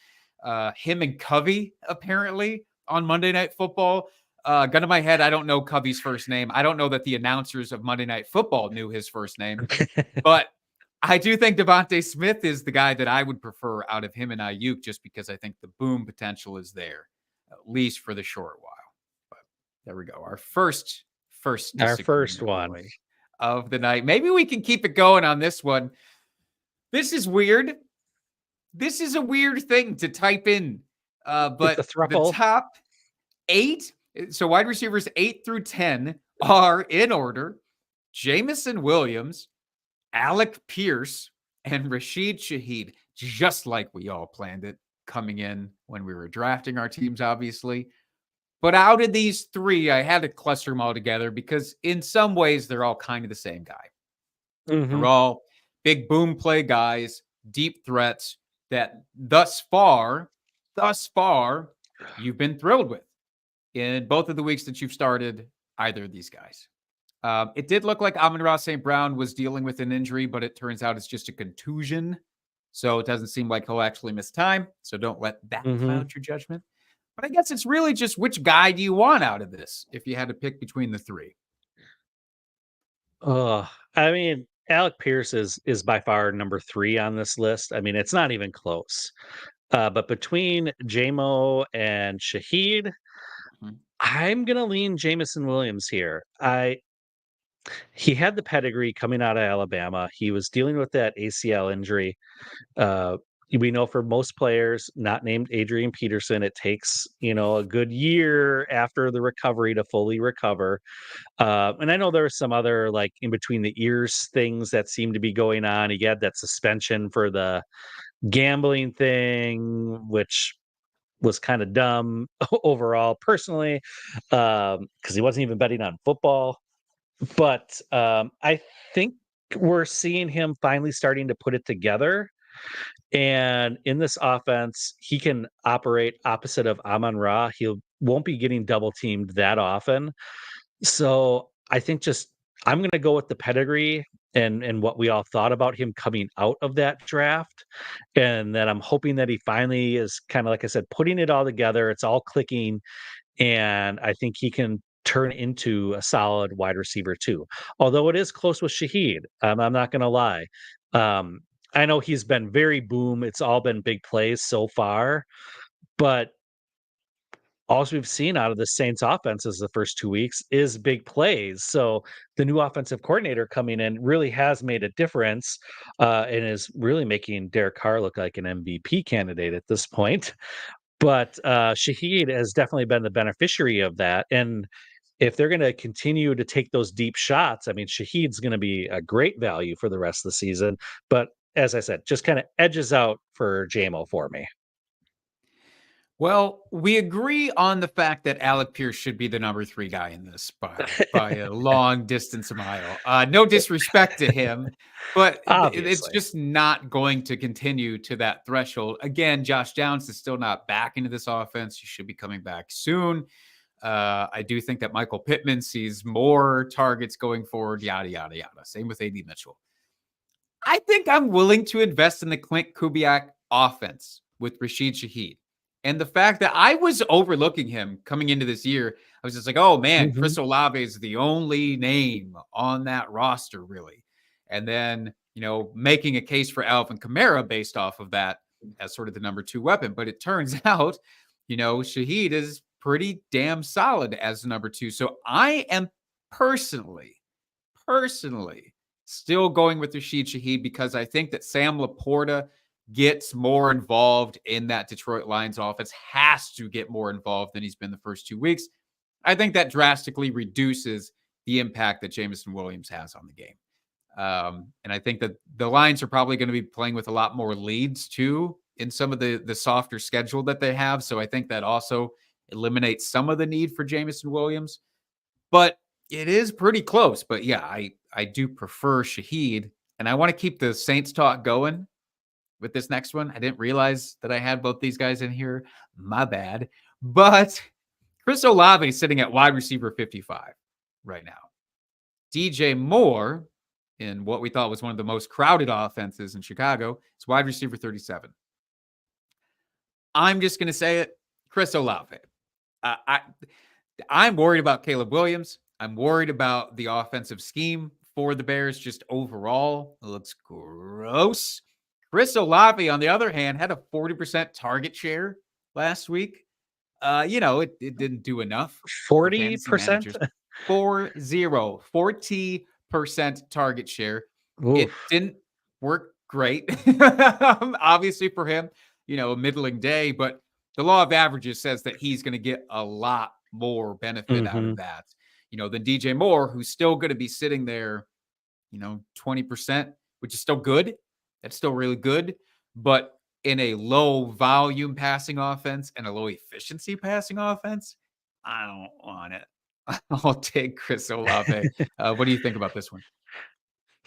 Speaker 4: him and Covey apparently on Monday Night Football. Gun to my head, I don't know Covey's first name. I don't know that the announcers of Monday Night Football knew his first name, but I do think Devonta Smith is the guy that I would prefer out of him and Ayuk, just because I think the boom potential is there, at least for the short while. But there we go. Our first
Speaker 3: one
Speaker 4: of the night. Maybe we can keep it going on this one. This is weird. This is a weird thing to type in, but the top 8, so wide receivers 8 through 10 are in order: Jamison Williams, Alec Pierce, and Rashid Shaheed, just like we all planned it coming in when we were drafting our teams, obviously. But out of these 3, I had to cluster them all together because in some ways they're all kind of the same guy. They're all big boom play guys, deep threats that thus far, you've been thrilled with in both of the weeks that you've started either of these guys. It did look like Amon-Ra St. Brown was dealing with an injury, but it turns out it's just a contusion. So it doesn't seem like he'll actually miss time. So don't let that cloud your judgment. But I guess it's really just which guy do you want out of this if you had to pick between the 3?
Speaker 3: I mean, Alec Pierce is by far number 3 on this list. I mean, it's not even close. But between JMO and Shaheed, I'm going to lean Jamison Williams here. He had the pedigree coming out of Alabama. He was dealing with that ACL injury. We know for most players not named Adrian Peterson, it takes, a good year after the recovery to fully recover. And I know there was some other like in between the ears things that seemed to be going on. He had that suspension for the gambling thing, which was kind of dumb overall personally, because he wasn't even betting on football. But I think we're seeing him finally starting to put it together. And in this offense, he can operate opposite of Amon-Ra. He won't be getting double teamed that often. So I think I'm going to go with the pedigree and what we all thought about him coming out of that draft. And that I'm hoping that he finally is kind of, like I said, putting it all together. It's all clicking. And I think he can turn into a solid wide receiver too. Although it is close with Shaheed. I'm not going to lie. I know he's been very boom. It's all been big plays so far, but all we've seen out of the Saints offenses the first 2 weeks is big plays. So the new offensive coordinator coming in really has made a difference and is really making Derek Carr look like an MVP candidate at this point. But Shaheed has definitely been the beneficiary of that. And if they're going to continue to take those deep shots, I mean, Shaheed's going to be a great value for the rest of the season. But as I said, just kind of edges out for JMO for me.
Speaker 4: Well, we agree on the fact that Alec Pierce should be the number 3 guy in this by a long distance mile. No disrespect to him, but it's
Speaker 3: Obviously.
Speaker 4: just not going to continue to that threshold. Again, Josh Downs is still not back into this offense. He should be coming back soon. I do think that Michael Pittman sees more targets going forward, yada, yada, yada. Same with A.D. Mitchell. I think I'm willing to invest in the Clint Kubiak offense with Rashid Shaheed. And the fact that I was overlooking him coming into this year, I was just like, oh man,
Speaker 3: Mhm.
Speaker 4: Chris Olave is the only name on that roster, really. And then, making a case for Alvin Kamara based off of that as sort of the number 2 weapon. But it turns out, Shaheed is pretty damn solid as the number 2. So I am personally still going with Rashid Shaheed because I think that Sam Laporta gets more involved in that Detroit Lions offense, has to get more involved than he's been the first 2 weeks. I think that drastically reduces the impact that Jameson Williams has on the game. And I think that the Lions are probably going to be playing with a lot more leads too in some of the softer schedule that they have. So I think that also eliminates some of the need for Jameson Williams. But it is pretty close. But yeah, I do prefer Shaheed. And I want to keep the Saints talk going with this next one. I didn't realize that I had both these guys in here. My bad. But Chris Olave is sitting at wide receiver 55 right now. DJ Moore, in what we thought was one of the most crowded offenses in Chicago, is wide receiver 37. I'm just going to say it. Chris Olave. I'm worried about Caleb Williams. I'm worried about the offensive scheme for the Bears just overall. It looks gross. Chris Olave, on the other hand, had a 40% target share last week. It didn't do enough for fantasy
Speaker 3: 40%?
Speaker 4: managers. 40% target share. It
Speaker 3: Oof.
Speaker 4: didn't work great, obviously for him, a middling day, but the law of averages says that he's going to get a lot more benefit out of that, than DJ Moore, who's still going to be sitting there, 20%, which is still good. That's still really good. But in a low volume passing offense and a low efficiency passing offense, I don't want it. I'll take Chris Olave. What do you think about this one?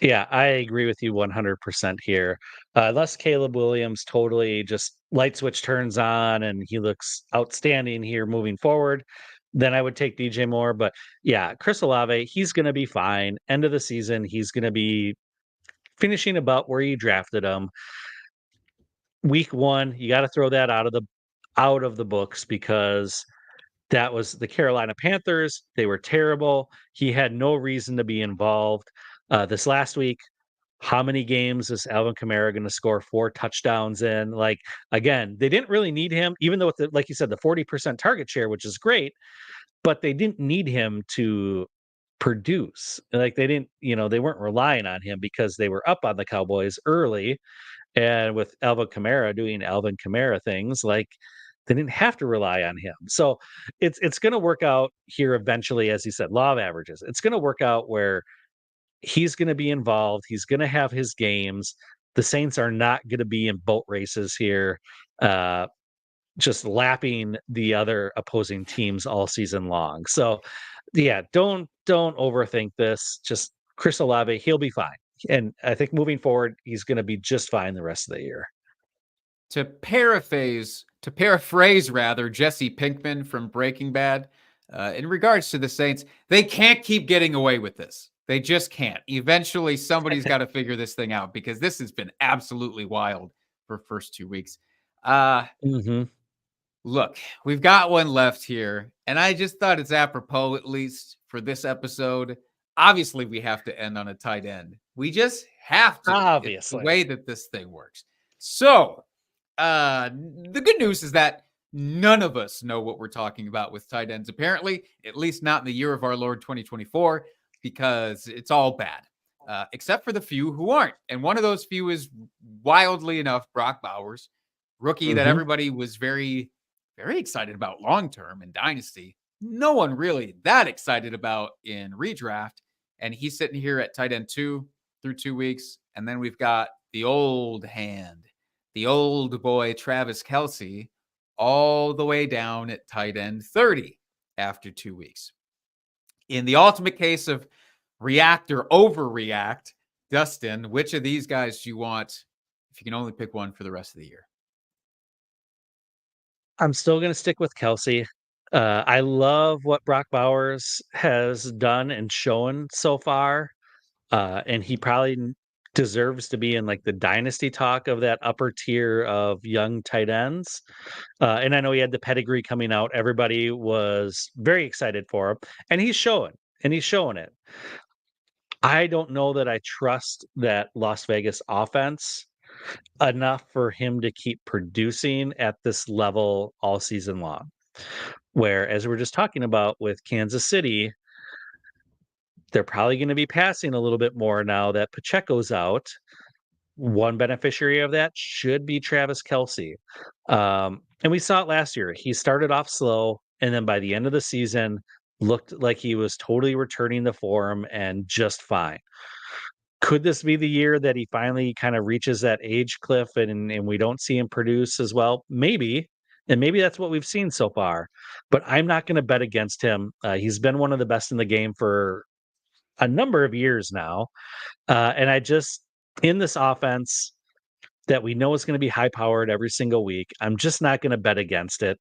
Speaker 3: Yeah, I agree with you 100% here. Unless Caleb Williams totally just light switch turns on and he looks outstanding here moving forward, then I would take DJ Moore. But yeah, Chris Olave, he's going to be fine. End of the season, he's going to be finishing about where you drafted him. Week 1, you got to throw that out of the books because that was the Carolina Panthers. They were terrible. He had no reason to be involved. This last week, how many games is Alvin Kamara going to score 4 touchdowns in? Like, again, they didn't really need him, even though, like you said, the 40% target share, which is great, but they didn't need him to produce. Like, they didn't, they weren't relying on him because they were up on the Cowboys early. And with Alvin Kamara doing Alvin Kamara things, like, they didn't have to rely on him. So it's going to work out here eventually, as you said, law of averages. It's going to work out where he's going to be involved. He's going to have his games. The Saints are not going to be in boat races here, just lapping the other opposing teams all season long. So, yeah, don't overthink this. Just Chris Olave, he'll be fine. And I think moving forward, he's going to be just fine the rest of the year.
Speaker 4: To paraphrase rather, Jesse Pinkman from Breaking Bad, in regards to the Saints, they can't keep getting away with this. They just can't. Eventually, somebody's got to figure this thing out because this has been absolutely wild for first 2 weeks. Look, we've got one left here, and I just thought it's apropos, at least for this episode. Obviously, we have to end on a tight end. We just have to.
Speaker 3: Obviously.
Speaker 4: It's the way that this thing works. So, the good news is that none of us know what we're talking about with tight ends, apparently, at least not in the year of our Lord 2024, because it's all bad, except for the few who aren't. And one of those few is, wildly enough, Brock Bowers, rookie that everybody was very, very excited about long-term in Dynasty. No one really that excited about in redraft. And he's sitting here at tight end 2 through 2 weeks. And then we've got the old hand, the old boy, Travis Kelce, all the way down at tight end 30 after 2 weeks. In the ultimate case of react or overreact, Dustin, which of these guys do you want if you can only pick one for the rest of the year?
Speaker 3: I'm still going to stick with Kelsey. I love what Brock Bowers has done and shown so far. And he probably deserves to be in like the dynasty talk of that upper tier of young tight ends. And I know he had the pedigree coming out. Everybody was very excited for him, and he's showing it. I don't know that I trust that Las Vegas offense enough for him to keep producing at this level all season long. Where, as we're just talking about with Kansas City, they're probably going to be passing a little bit more now that Pacheco's out. One beneficiary of that should be Travis Kelce. And we saw it last year. He started off slow, and then by the end of the season, looked like he was totally returning to form and just fine. Could this be the year that he finally kind of reaches that age cliff and we don't see him produce as well? Maybe. And maybe that's what we've seen so far. But I'm not going to bet against him. He's been one of the best in the game for a number of years now. And I just, in this offense that we know is going to be high powered every single week, I'm just not going to bet against it.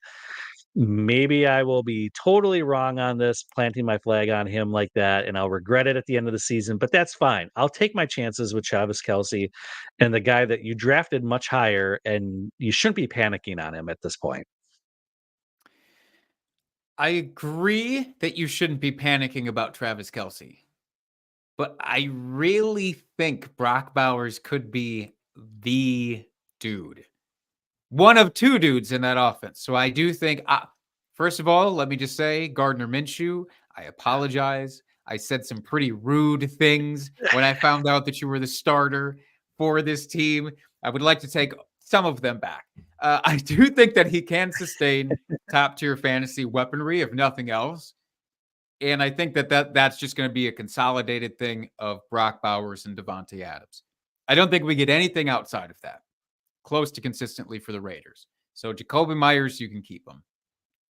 Speaker 3: Maybe I will be totally wrong on this, planting my flag on him like that, and I'll regret it at the end of the season, but that's fine. I'll take my chances with Travis Kelce and the guy that you drafted much higher, and you shouldn't be panicking on him at this point.
Speaker 4: I agree that you shouldn't be panicking about Travis Kelce, but I really think Brock Bowers could be the dude. One of two dudes in that offense. So I do think, first of all, let me just say, Gardner Minshew, I apologize. I said some pretty rude things when I found out that you were the starter for this team. I would like to take some of them back. I do think that he can sustain top-tier fantasy weaponry, if nothing else. And I think that's just going to be a consolidated thing of Brock Bowers and Devontae Adams. I don't think we get anything outside of that close to consistently for the Raiders. So Jacoby Myers, you can keep him.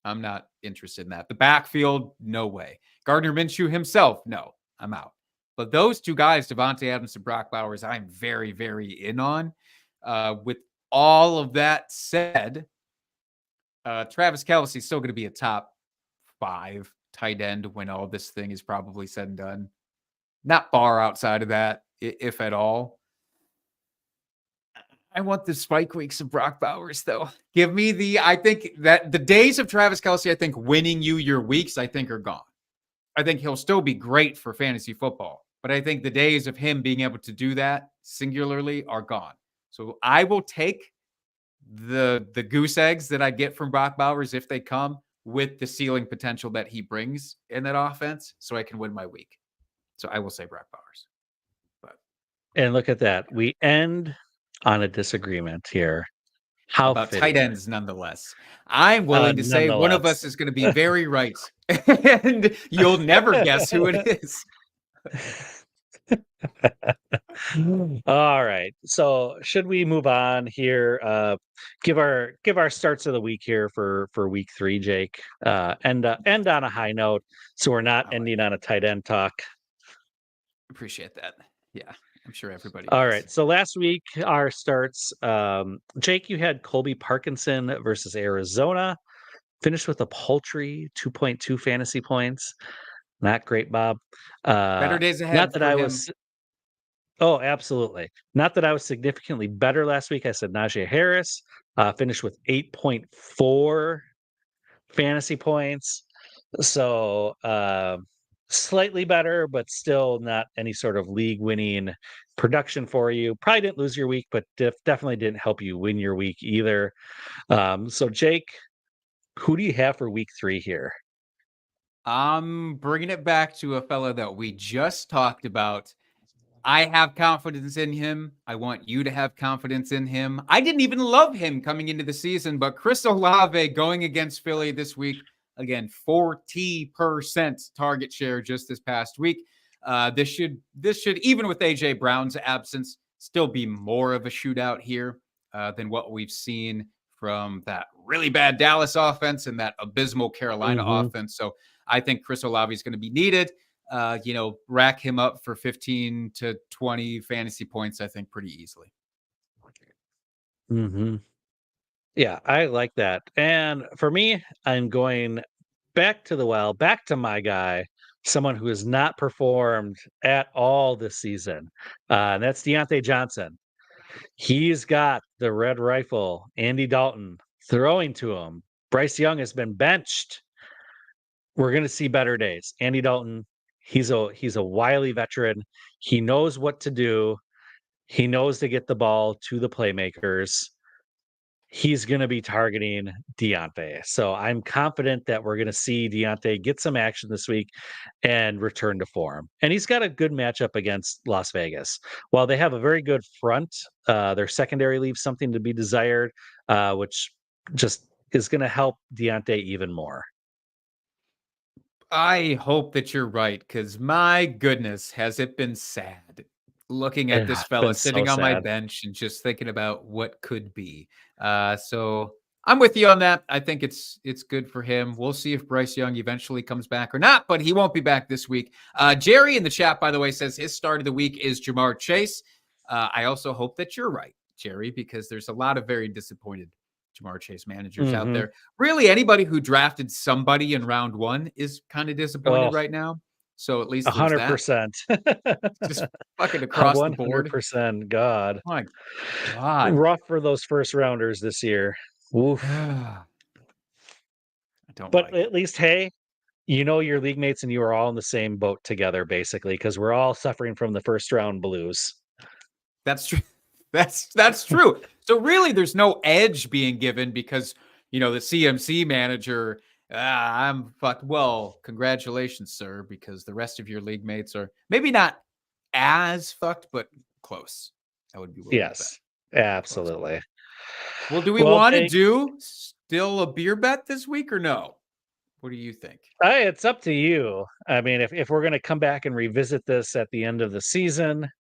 Speaker 4: I'm not interested in that. The backfield, no way. Gardner Minshew himself, no, I'm out. But those two guys, Devontae Adams and Brock Bowers, I'm very, very in on. With all of that said, Travis Kelce is still going to be a top 5 tight end when all this thing is probably said and done. Not far outside of that, if at all. I want the spike weeks of Brock Bowers, though. Give me I think that the days of Travis Kelce, I think winning you your weeks, I think are gone. I think he'll still be great for fantasy football, but I think the days of him being able to do that singularly are gone. So I will take the goose eggs that I get from Brock Bowers if they come with the ceiling potential that he brings in that offense so I can win my week. So I will say Brock Bowers.
Speaker 3: And look at that. We end on a disagreement here. How
Speaker 4: about
Speaker 3: fitting.
Speaker 4: Tight ends, nonetheless. I'm willing to say one of us is going to be very right, and you'll never guess who it is.
Speaker 3: All right. So should we move on here? Give our starts of the week here for week 3, Jake. End on a high note, so we're not ending on a tight end talk.
Speaker 4: Appreciate that. Yeah, I'm sure everybody.
Speaker 3: All right. So last week our starts. Jake, you had Colby Parkinson versus Arizona. Finished with a paltry 2.2 fantasy points. Not great, Bob.
Speaker 4: Better days ahead.
Speaker 3: Not that I was. Oh, absolutely. Not that I was significantly better last week. I said Najee Harris finished with 8.4 fantasy points. So slightly better, but still not any sort of league winning production for you. Probably didn't lose your week, but definitely didn't help you win your week either. So Jake, who do you have for week 3 here?
Speaker 4: I'm bringing it back to a fella that we just talked about. I have confidence in him. I want you to have confidence in him. I didn't even love him coming into the season, but Chris Olave going against Philly this week, again, 40% target share just this past week. This should, even with AJ Brown's absence, still be more of a shootout here than what we've seen from that really bad Dallas offense and that abysmal Carolina offense. So I think Chris Olave is going to be needed. Rack him up for 15 to 20 fantasy points, I think, pretty easily.
Speaker 3: Yeah, I like that. And for me, I'm going back to the well, back to my guy, someone who has not performed at all this season. And that's Deontay Johnson. He's got the red rifle, Andy Dalton throwing to him. Bryce Young has been benched. We're going to see better days. Andy Dalton, he's a wily veteran. He knows what to do. He knows to get the ball to the playmakers. He's going to be targeting Deontay. So I'm confident that we're going to see Deontay get some action this week and return to form. And he's got a good matchup against Las Vegas. While they have a very good front, their secondary leaves something to be desired, which just is going to help Deontay even more.
Speaker 4: I hope that you're right, because my goodness, has it been sad looking at this fella sitting on my bench and just thinking about what could be. So I'm with you on that. I think it's good for him. We'll see if Bryce Young eventually comes back or not, but he won't be back this week. Jerry in the chat, by the way, says his start of the week is Jamar Chase. I also hope that you're right, Jerry, because there's a lot of very disappointed Jamar Chase managers out there. Really, anybody who drafted somebody in round 1 is kind of disappointed right now. So at least
Speaker 3: 100%.
Speaker 4: Just fucking across 100%, the board.
Speaker 3: 100%. God.
Speaker 4: My God.
Speaker 3: Rough for those first rounders this year. Oof.
Speaker 4: I don't
Speaker 3: but at least, hey, your league mates and you are all in the same boat together, basically, because we're all suffering from the first round blues.
Speaker 4: That's true. That's true. So really, there's no edge being given because, the CMC manager, I'm fucked. Well, congratulations, sir, because the rest of your league mates are maybe not as fucked, but close. That would be
Speaker 3: yes, absolutely.
Speaker 4: Close. Well, do we want to do still a beer bet this week or no? What do you think?
Speaker 3: It's up to you. I mean, if we're going to come back and revisit this at the end of the season,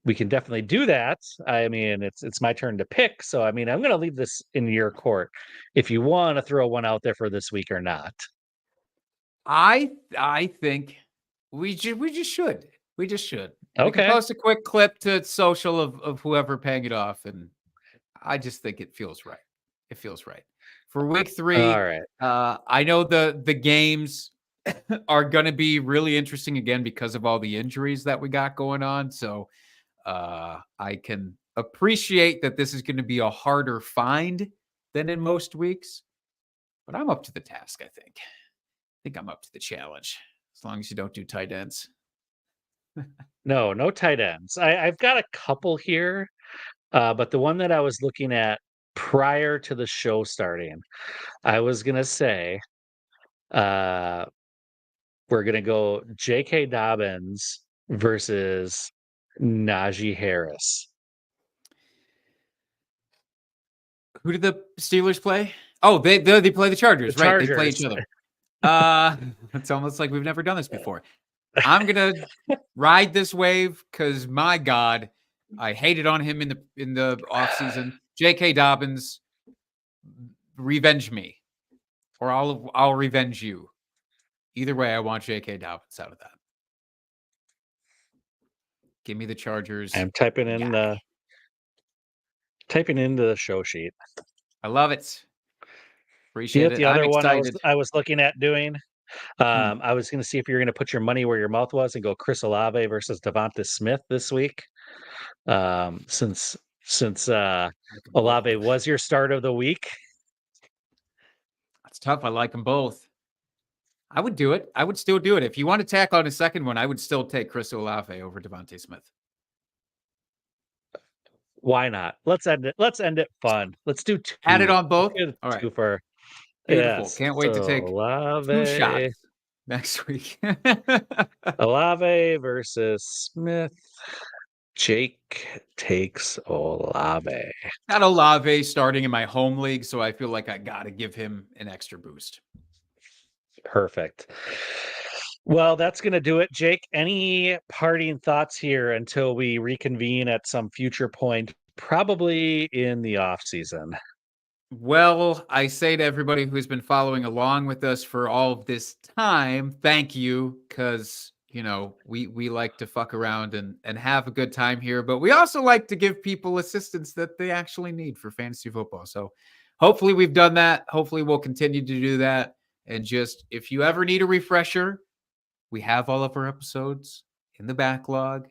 Speaker 3: we can definitely do that. I mean, it's my turn to pick. So, I mean, I'm going to leave this in your court if you want to throw one out there for this week or not.
Speaker 4: I think we just should. We just should.
Speaker 3: Okay.
Speaker 4: We can post a quick clip to social of whoever paying it off. And I just think it feels right. It feels right. For week 3,
Speaker 3: all right.
Speaker 4: I know the games are going to be really interesting again because of all the injuries that we got going on. So I can appreciate that this is going to be a harder find than in most weeks, but I'm up to the task. I think I'm up to the challenge as long as you don't do tight ends.
Speaker 3: No tight ends. I've got a couple here, but the one that I was looking at prior to the show starting, I was going to say, we're going to go J.K. Dobbins versus Najee Harris.
Speaker 4: Who did the Steelers play? Oh, they play the Chargers, right? They play each other. It's almost like we've never done this before. I'm gonna ride this wave because my God, I hated on him in the offseason. J.K. Dobbins, revenge me, or I'll revenge you. Either way, I want J.K. Dobbins out of that. Give me the Chargers.
Speaker 3: I'm typing in into the show sheet.
Speaker 4: I love it. Appreciate it.
Speaker 3: The other one I was looking at doing. I was going to see if you're going to put your money where your mouth was and go Chris Olave versus Devonta Smith this week. Since Olave was your start of the week.
Speaker 4: That's tough. I like them both. I would do it. I would still do it. If you want to tack on a second one, I would still take Chris Olave over Devonta Smith.
Speaker 3: Why not? Let's end it. Let's end it fun. Let's do 2.
Speaker 4: Add it on both.
Speaker 3: All right. Beautiful.
Speaker 4: Yes. Can't wait to take
Speaker 3: Olave
Speaker 4: 2 shots next week.
Speaker 3: Olave versus Smith. Jake takes Olave.
Speaker 4: Got Olave starting in my home league, so I feel like I got to give him an extra boost.
Speaker 3: Perfect. Well, that's going to do it. Jake, any parting thoughts here until we reconvene at some future point Probably in the off season.
Speaker 4: Well, I say to everybody who's been following along with us for all of this time, thank you, because we like to fuck around and have a good time here, but we also like to give people assistance that they actually need for fantasy football. So hopefully we've done that. Hopefully we'll continue to do that. And just if you ever need a refresher, we have all of our episodes in the backlog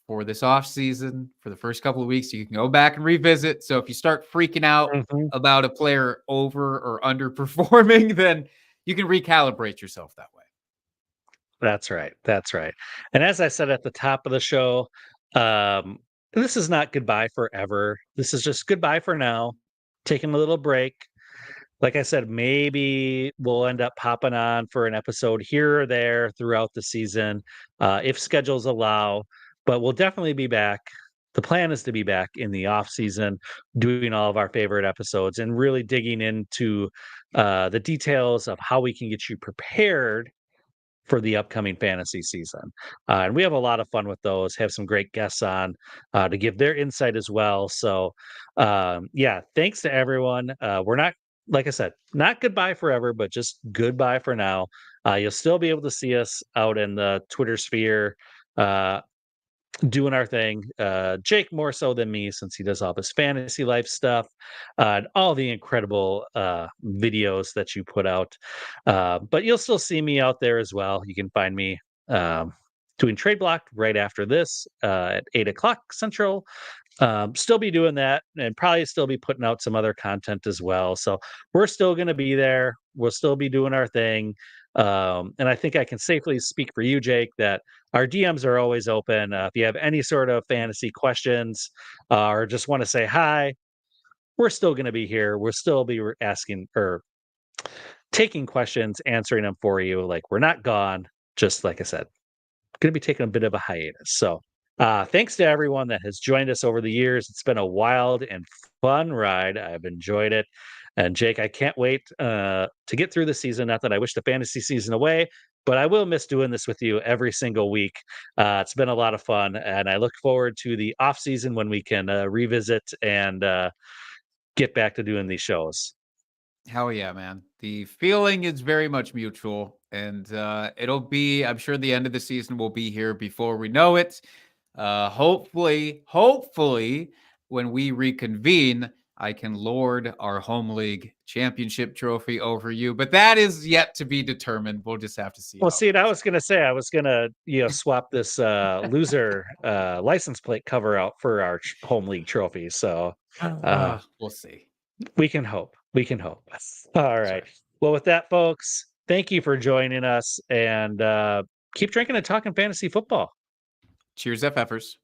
Speaker 4: for this off season for the first couple of weeks. You can go back and revisit. So if you start freaking out about a player over or underperforming, then you can recalibrate yourself that way.
Speaker 3: That's right. That's right. And as I said at the top of the show, this is not goodbye forever. This is just goodbye for now. Taking a little break. Like I said, maybe we'll end up popping on for an episode here or there throughout the season, if schedules allow. But we'll definitely be back. The plan is to be back in the off season, doing all of our favorite episodes and really digging into the details of how we can get you prepared for the upcoming fantasy season. And we have a lot of fun with those, have some great guests on to give their insight as well. So, yeah, thanks to everyone. We're not, like I said, not goodbye forever, but just goodbye for now. You'll still be able to see us out in the Twitter sphere. Doing our thing. Jake more so than me since he does all this fantasy life stuff and all the incredible videos that you put out. But you'll still see me out there as well. You can find me doing Trade Block right after this at 8 o'clock Central. Still be doing that and probably still be putting out some other content as well. So we're still going to be there. We'll still be doing our thing. And I think I can safely speak for you, Jake, that our DMs are always open. If you have any sort of fantasy questions or just want to say hi, we're still going to be here. We'll still be asking or taking questions, answering them for you. Like we're not gone. Just like I said, going to be taking a bit of a hiatus. So thanks to everyone that has joined us over the years. It's been a wild and fun ride. I've enjoyed it. And Jake, I can't wait to get through the season. Not that I wish the fantasy season away, but I will miss doing this with you every single week. It's been a lot of fun, and I look forward to the off season when we can revisit and get back to doing these shows.
Speaker 4: Hell yeah, man. The feeling is very much mutual, and I'm sure the end of the season will be here before we know it. Hopefully, when we reconvene, I can lord our home league championship trophy over you, but that is yet to be determined. We'll just have to see.
Speaker 3: Well, see, I was going to say, I was going to, swap this loser license plate cover out for our home league trophy. So
Speaker 4: we'll see.
Speaker 3: We can hope. We can hope. All right. Sure. Well, with that, folks, thank you for joining us and keep drinking and talking fantasy football.
Speaker 4: Cheers, FFers.